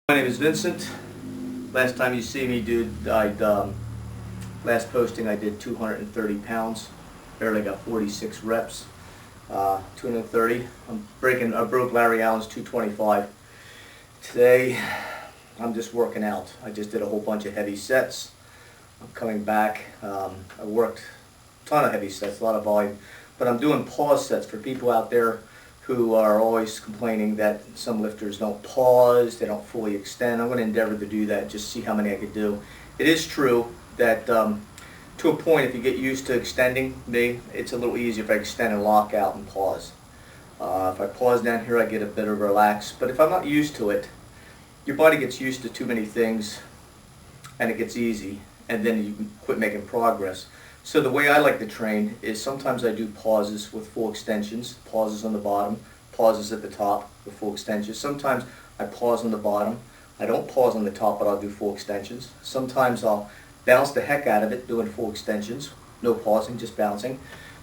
My name is Vincent. Last time you see me, dude, last posting I did 230 pounds. Barely got 46 reps. 230. I broke Larry Allen's 225. Today, I'm just working out. I just did a whole bunch of heavy sets. I'm coming back. I worked a ton of heavy sets, a lot of volume, but I'm doing pause sets for people out there who are always complaining that some lifters don't pause, they don't fully extend. I'm going to endeavor to do that, just see how many I could do. It is true that to a point, if you get used to extending me, it's a little easier if I extend and lock out and pause. If I pause down here, I get a bit of relax. But if I'm not used to it, your body gets used to too many things and it gets easy, and then you quit making progress. So the way I like to train is sometimes I do pauses with full extensions, pauses on the bottom, pauses at the top with full extensions. Sometimes I pause on the bottom. I don't pause on the top, but I'll do full extensions. Sometimes I'll bounce the heck out of it doing full extensions, no pausing, just bouncing.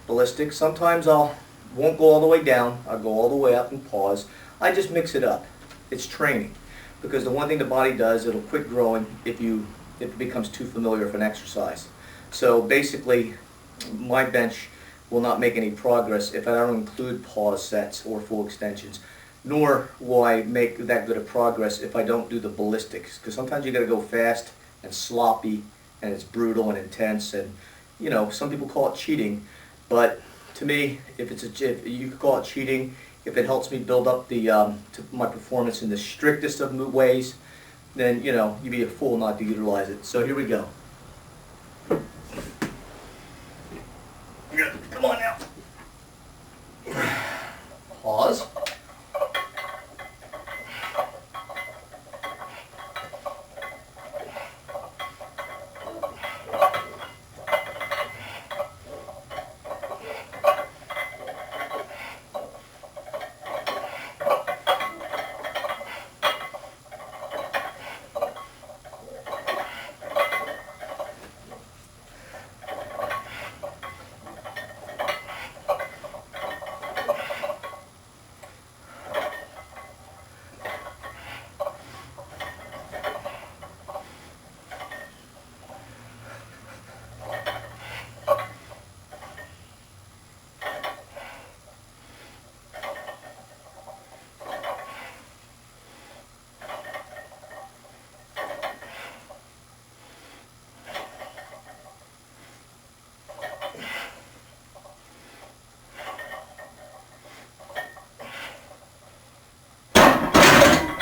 Ballistic. Sometimes won't go all the way down. I'll go all the way up and pause. I just mix it up. It's training. Because the one thing the body does, it'll quit growing if it becomes too familiar with an exercise. So basically, my bench will not make any progress if I don't include pause sets or full extensions, nor will I make that good of progress if I don't do the ballistics, because sometimes you got to go fast and sloppy, and it's brutal and intense, and you know, some people call it cheating, but to me, if you could call it cheating, if it helps me build up my performance in the strictest of ways, then you know, you'd be a fool not to utilize it. So here we go. Come on now. Pause.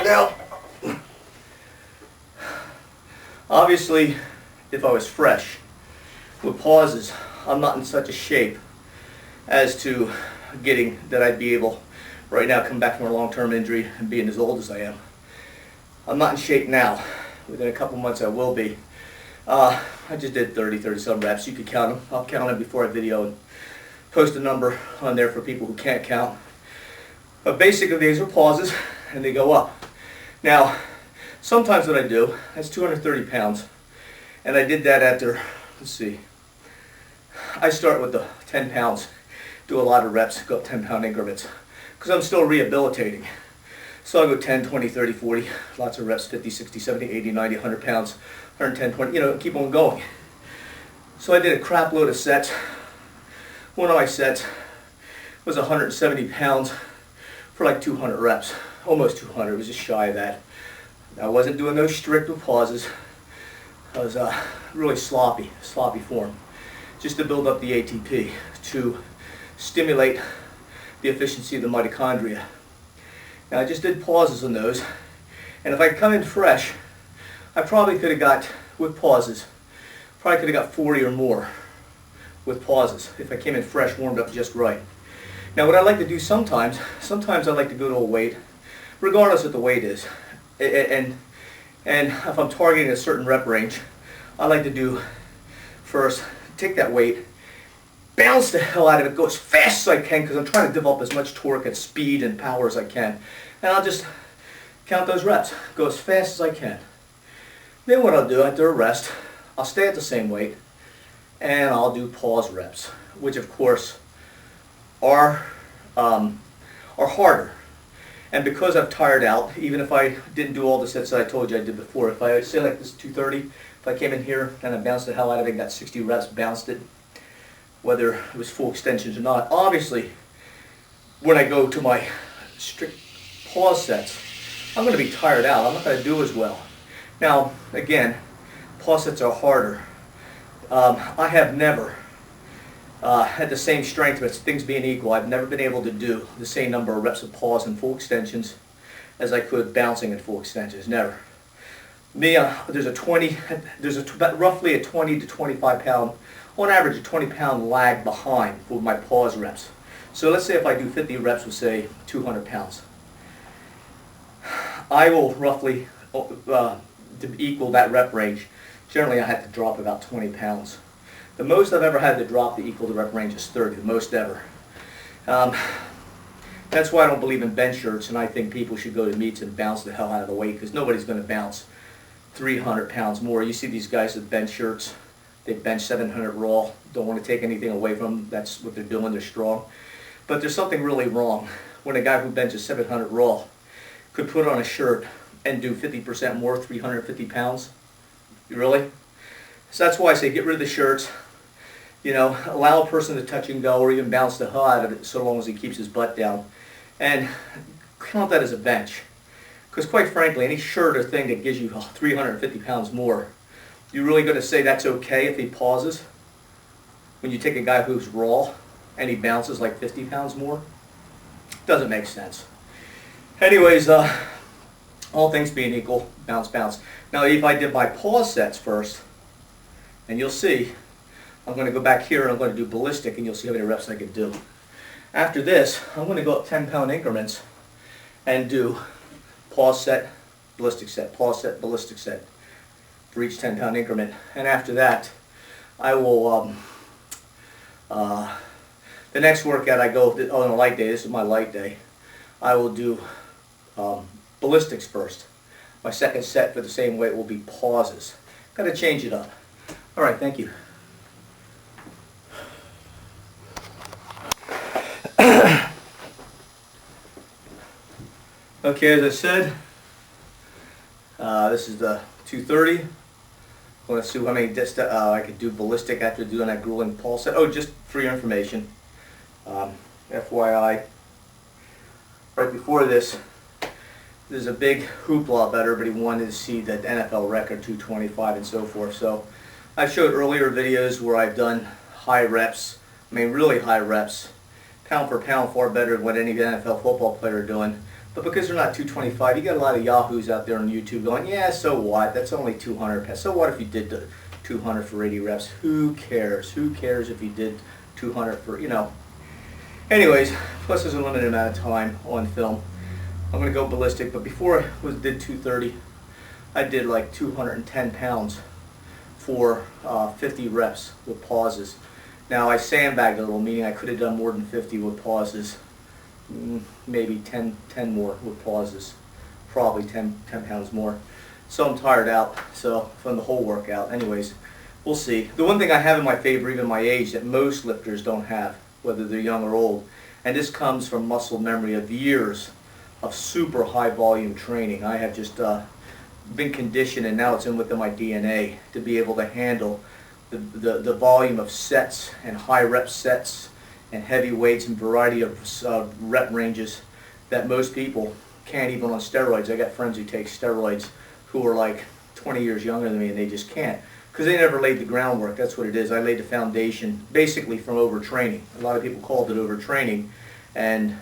Now, obviously, if I was fresh with pauses, I'm not in such a shape as to getting that I'd be able right now come back from a long-term injury and being as old as I am. I'm not in shape now. Within a couple months I will be. I just did 30-some reps. You could count them. I'll count them before I video and post a number on there for people who can't count. But basically these are pauses and they go up. Now, sometimes what I do, that's 230 pounds, and I did that after, let's see, I start with the 10 pounds, do a lot of reps, go up 10-pound increments, because I'm still rehabilitating. So I'll go 10, 20, 30, 40, lots of reps, 50, 60, 70, 80, 90, 100 pounds, 110, 20, you know, keep on going. So I did a crap load of sets. One of my sets was 170 pounds for like 200 reps. Almost 200, it was just shy of that. I wasn't doing those strict with pauses. I was really sloppy form, just to build up the ATP, to stimulate the efficiency of the mitochondria. Now I just did pauses on those, and if I come in fresh, I probably could have got, with pauses, probably could have got 40 or more with pauses, if I came in fresh, warmed up just right. Now what I like to do sometimes I like to go to a weight, regardless of what the weight is, and if I'm targeting a certain rep range, I like to do first, take that weight, bounce the hell out of it, go as fast as I can, because I'm trying to develop as much torque and speed and power as I can, and I'll just count those reps, go as fast as I can. Then what I'll do after a rest, I'll stay at the same weight, and I'll do pause reps, which of course are harder. And because I've tired out, even if I didn't do all the sets that I told you I did before, if I say like this 230, if I came in here and I bounced the hell out of it, got 60 reps, bounced it, whether it was full extensions or not, obviously when I go to my strict pause sets, I'm going to be tired out. I'm not going to do as well. Now, again, pause sets are harder. I have never had the same strength, but things being equal, I've never been able to do the same number of reps of pause and full extensions as I could bouncing and full extensions. Never. Me, there's roughly a 20 to 25 pound, on average a 20 pound lag behind for my pause reps. So let's say if I do 50 reps with say 200 pounds. I will roughly, to equal that rep range, generally I have to drop about 20 pounds. The most I've ever had to drop to equal the rep range is 30, the most ever. That's why I don't believe in bench shirts, and I think people should go to meets and bounce the hell out of the weight, because nobody's going to bounce 300 pounds more. You see these guys with bench shirts, they bench 700 raw, don't want to take anything away from them, that's what they're doing, they're strong. But there's something really wrong when a guy who benches 700 raw could put on a shirt and do 50% more, 350 pounds. Really? So that's why I say get rid of the shirts. You know, allow a person to touch and go or even bounce the hell out of it so long as he keeps his butt down. And count that as a bench. Because quite frankly, any shirt or thing that gives you 350 pounds more, you're really going to say that's okay if he pauses? When you take a guy who's raw and he bounces like 50 pounds more? Doesn't make sense. Anyways, all things being equal, bounce, bounce. Now if I did my pause sets first, and you'll see, I'm going to go back here and I'm going to do ballistic and you'll see how many reps I can do. After this, I'm going to go up 10 pound increments and do pause set, ballistic set, pause set, ballistic set for each 10 pound increment. And after that, I will, the next workout I go, on a light day, this is my light day, I will do ballistics first. My second set for the same weight will be pauses. Got to change it up. All right, thank you. Okay, as I said, this is the 230. I'm going to see how many I could do ballistic after doing that grueling pulse set. Oh, just for your information, FYI, right before this, there's a big hoopla about everybody wanting to see that NFL record 225 and so forth. So I showed earlier videos where I've done high reps, I mean really high reps, pound for pound far better than what any NFL football player are doing. But because they're not 225, you got a lot of yahoos out there on YouTube going, yeah, so what? That's only 200 pounds. So what if you did the 200 for 80 reps? Who cares? Who cares if you did 200 for, you know. Anyways, plus there's a limited amount of time on film. I'm going to go ballistic, but before I did 230, I did like 210 pounds for 50 reps with pauses. Now I sandbagged a little, meaning I could have done more than 50 with pauses. Maybe 10 more with pauses, probably 10 pounds more. So I'm tired out, so from the whole workout. Anyways, we'll see. The one thing I have in my favor, even my age, that most lifters don't have, whether they're young or old, and this comes from muscle memory of years of super high volume training. I have just been conditioned, and now it's in within my DNA, to be able to handle the volume of sets and high rep sets and heavy weights and variety of rep ranges that most people can't, even on steroids. I got friends who take steroids who are like 20 years younger than me, and they just can't, because they never laid the groundwork. That's what it is. I laid the foundation basically from overtraining. A lot of people called it overtraining, and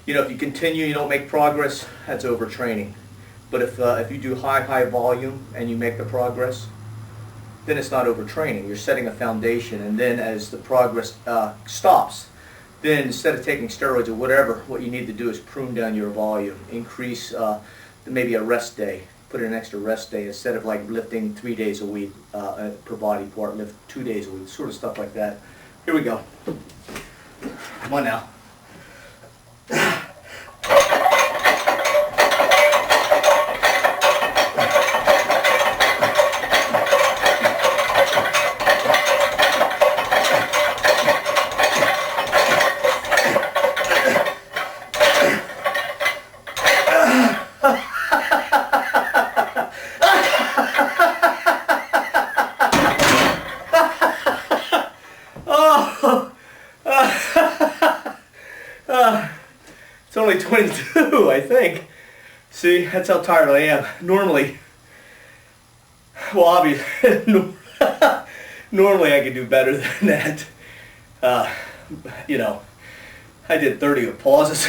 you know, if you continue, you don't make progress, that's overtraining. But if you do high volume and you make the progress, then it's not overtraining. You're setting a foundation, and then as the progress stops, then instead of taking steroids or whatever, what you need to do is prune down your volume, increase maybe a rest day, put in an extra rest day, instead of like lifting 3 days a week per body part, lift 2 days a week, sort of stuff like that. Here we go. Come on now. only 22, I think. See, that's how tired I am. Normally, well, obviously, normally I could do better than that. You know, I did 30 with pauses,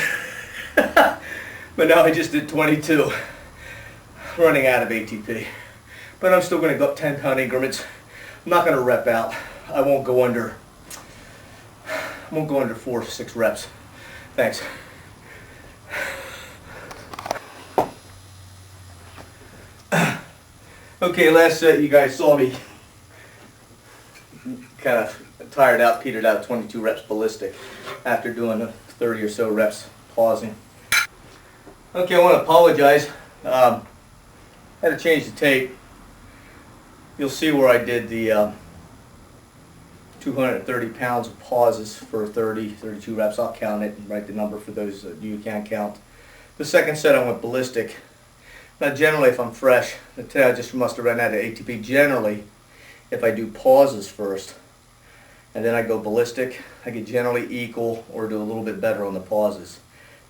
but now I just did 22, running out of ATP. But I'm still going to go up 10-pound increments. I'm not going to rep out. I won't go under 4 to 6 reps. Thanks. Okay, last set you guys saw me kind of tired out, petered out, 22 reps ballistic after doing 30 or so reps pausing. Okay, I want to apologize. Had to change the tape. You'll see where I did the 230 pounds of pauses for 32 reps. I'll count it and write the number for those you can't count. The second set I went ballistic. Now generally if I'm fresh, today I just must have run out of ATP. Generally, if I do pauses first and then I go ballistic, I get generally equal or do a little bit better on the pauses.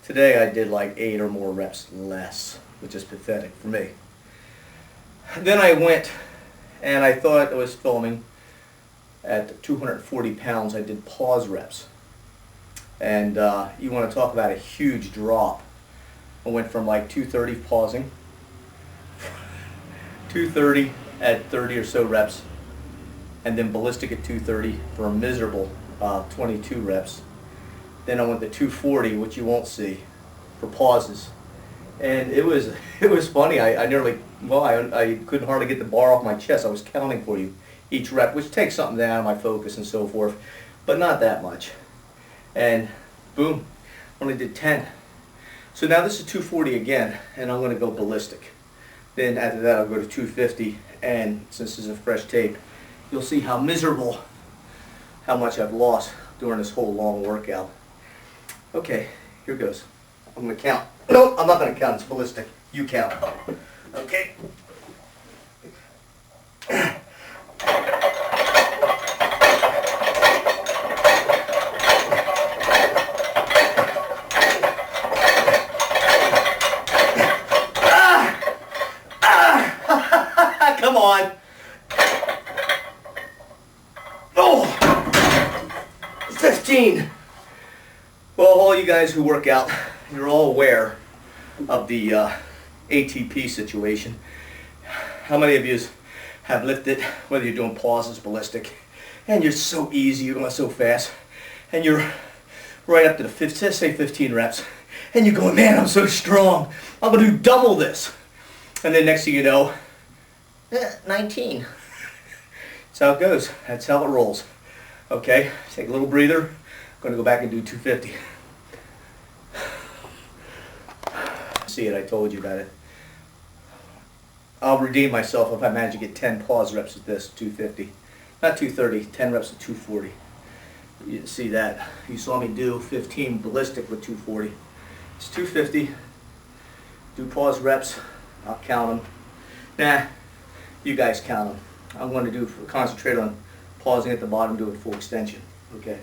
Today I did like 8 or more reps less, which is pathetic for me. Then I went and I thought I was filming at 240 pounds. I did pause reps. And you want to talk about a huge drop. I went from like 230 pausing, 230 at 30 or so reps, and then ballistic at 230 for a miserable 22 reps. Then I went to 240, which you won't see, for pauses. And it was funny. I nearly, well, I couldn't hardly get the bar off my chest. I was counting for you each rep, which takes something down my focus and so forth, but not that much. And boom, only did 10. So now this is 240 again, and I'm going to go ballistic. Then after that I'll go to 250, and since this is a fresh tape, you'll see how miserable, how much I've lost during this whole long workout. Okay, here goes. I'm going to count. No, I'm not going to count. It's ballistic. You count. Okay. Come on. Oh, 15. Well, all you guys who work out, you're all aware of the ATP situation. How many of you have lifted, whether you're doing pauses, ballistic, and you're so easy, you're going so fast, and you're right up to the 15, let's say 15 reps, and you're going, man, I'm so strong. I'm going to do double this. And then next thing you know, 19. That's how it goes. That's how it rolls. Okay, take a little breather. I'm going to go back and do 250. See it, I told you about it. I'll redeem myself if I manage to get 10 pause reps at this, 250. Not 230, 10 reps at 240. You didn't see that. You saw me do 15 ballistic with 240. It's 250. Do pause reps. I'll count them. Nah, you guys count them. I'm going to concentrate on pausing at the bottom, doing full extension. Okay.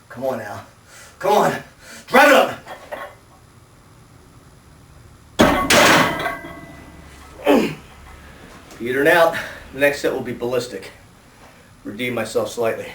Come on now. Come on. Drive it up. Petering out. The next set will be ballistic. Redeem myself slightly.